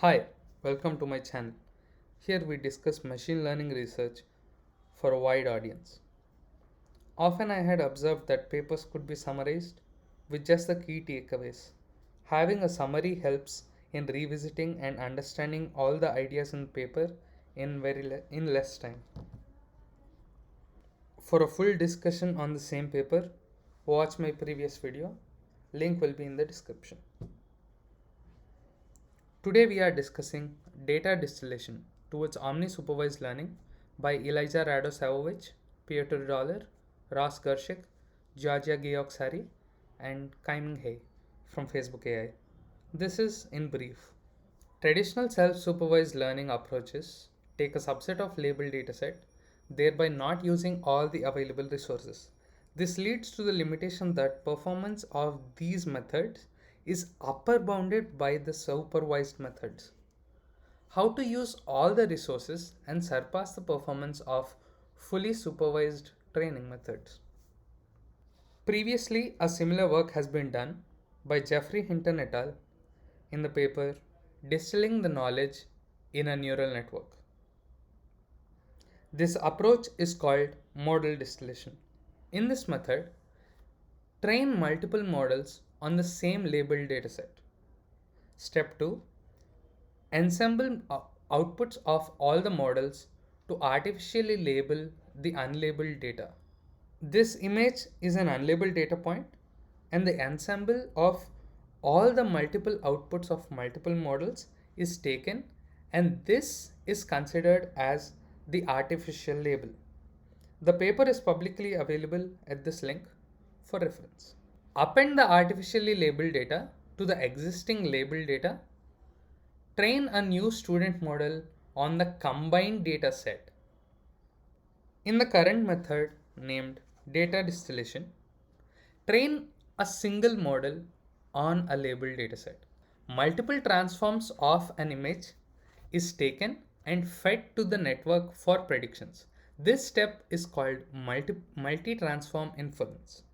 Hi, welcome to my channel. Here we discuss machine learning research for a wide audience. Often I had observed that papers could be summarized with just the key takeaways. Having a summary helps in revisiting and understanding all the ideas in the paper in less time. For a full discussion on the same paper, watch my previous video. Link will be in the description. Today we are discussing data distillation towards omni-supervised learning by Elijah Radosavovich, Piotr Dollar, Ross Gershik, Georgia Georgsari, and Kaiming He from Facebook AI. This is in brief. Traditional self-supervised learning approaches take a subset of labeled dataset, thereby not using all the available resources. This leads to the limitation that performance of these methods is upper bounded by the supervised methods. How to use all the resources and surpass the performance of fully supervised training methods. Previously, a similar work has been done by Jeffrey Hinton et al. In the paper Distilling the Knowledge in a Neural Network. This approach is called model distillation. In this method, train multiple models on the same labeled dataset. Step 2. Ensemble outputs of all the models to artificially label the unlabeled data. This image is an unlabeled data point, and the ensemble of all the multiple outputs of multiple models is taken, and this is considered as the artificial label. The paper is publicly available at this link for reference. Append the artificially labeled data to the existing labeled data. Train a new student model on the combined data set. In the current method named data distillation, train a single model on a labeled dataset. Multiple transforms of an image is taken and fed to the network for predictions. This step is called multi-transform inference.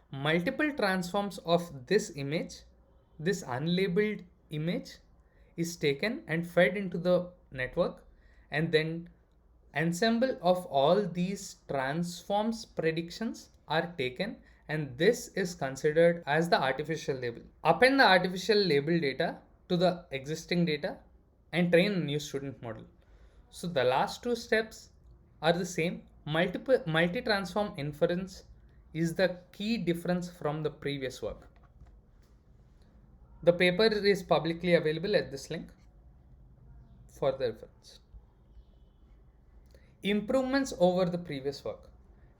Multiple transforms of this image, this unlabeled image, is taken and fed into the network, and then ensemble of all these transforms predictions are taken, and this is considered as the artificial label. Append the artificial label data to the existing data and train a new student model. So the last two steps are the same. Multi-transform inference is the key difference from the previous work. The paper is publicly available at this link for the reference. Improvements over the previous work.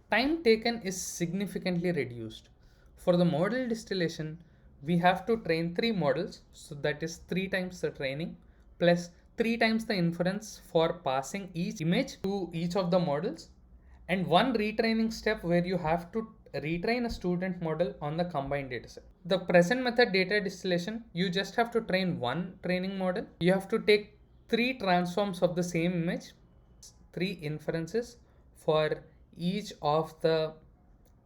Time taken is significantly reduced. For the model distillation, we have to train 3 models, so that is 3 times the training plus 3 times the inference for passing each image to each of the models, and one retraining step where you have to retrain a student model on the combined dataset. The present method data distillation, you just have to train one training model. You have to take 3 transforms of the same image, 3 inferences for each of the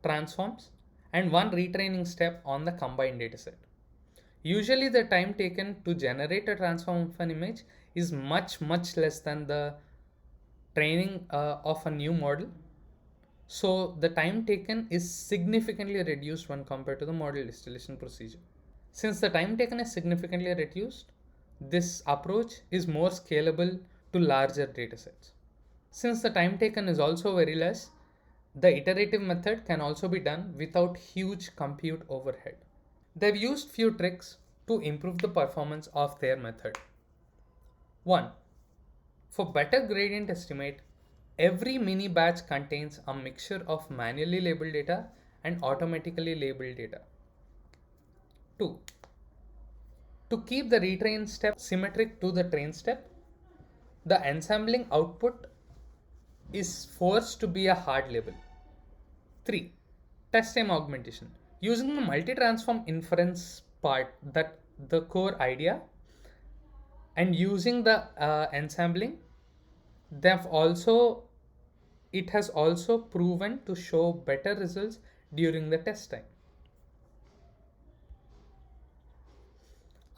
transforms, and one retraining step on the combined dataset. Usually the time taken to generate a transform of an image is much less than the training of a new model. So the time taken is significantly reduced when compared to the model distillation procedure. Since the time taken is significantly reduced, this approach is more scalable to larger datasets. Since the time taken is also very less, the iterative method can also be done without huge compute overhead. They've used few tricks to improve the performance of their method. 1. For better gradient estimate, every mini batch contains a mixture of manually labeled data and automatically labeled data. 2. To keep the retrain step symmetric to the train step, the ensembling output is forced to be a hard label. 3. Test time augmentation. Using the multi-transform inference part, that the core idea, and using the ensembling, it has also proven to show better results during the test time.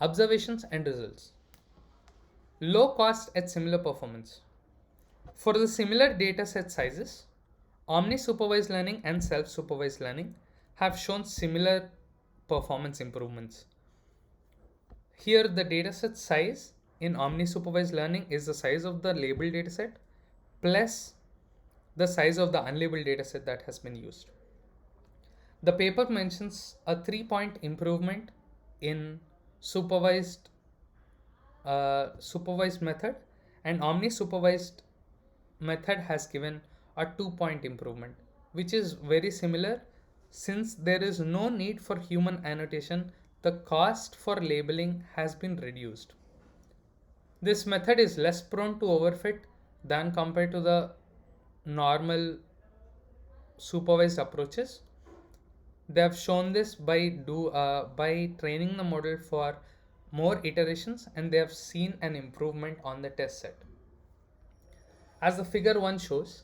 Observations and results. Low cost at similar performance. For the similar dataset sizes, omni-supervised learning and self-supervised learning have shown similar performance improvements. Here, the dataset size in omni-supervised learning is the size of the labeled dataset plus the size of the unlabeled dataset that has been used. The paper mentions a 3-point improvement in supervised method, and omni-supervised method has given a 2-point improvement, which is very similar. Since there is no need for human annotation, the cost for labeling has been reduced. This method is less prone to overfit than compared to the normal supervised approaches. They have shown this by training the model for more iterations, and they have seen an improvement on the test set. As the figure 1 shows,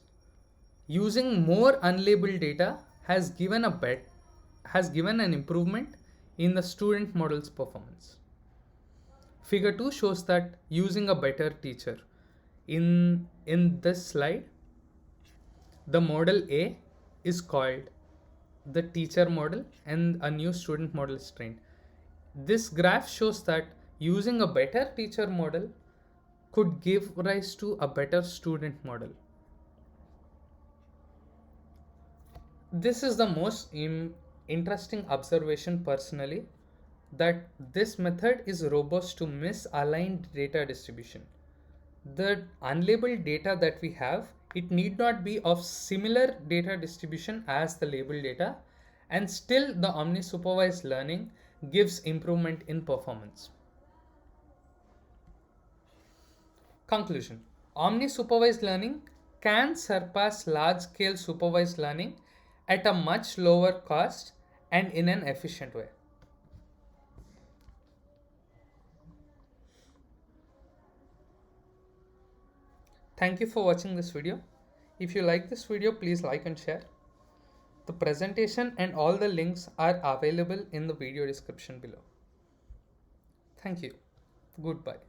using more unlabeled data has given an improvement in the student model's performance. Figure 2 shows that using a better teacher. In this slide, the model A is called the teacher model and a new student model is trained. This graph shows that using a better teacher model could give rise to a better student model. This is the most interesting observation personally, that this method is robust to misaligned data distribution. The unlabeled data that we have, it need not be of similar data distribution as the labeled data, and still the omni-supervised learning gives improvement in performance. Conclusion. Omni-supervised learning can surpass large-scale supervised learning at a much lower cost and in an efficient way. Thank you for watching this video. If you like this video, please like and share. The presentation and all the links are available in the video description below. Thank you. Goodbye.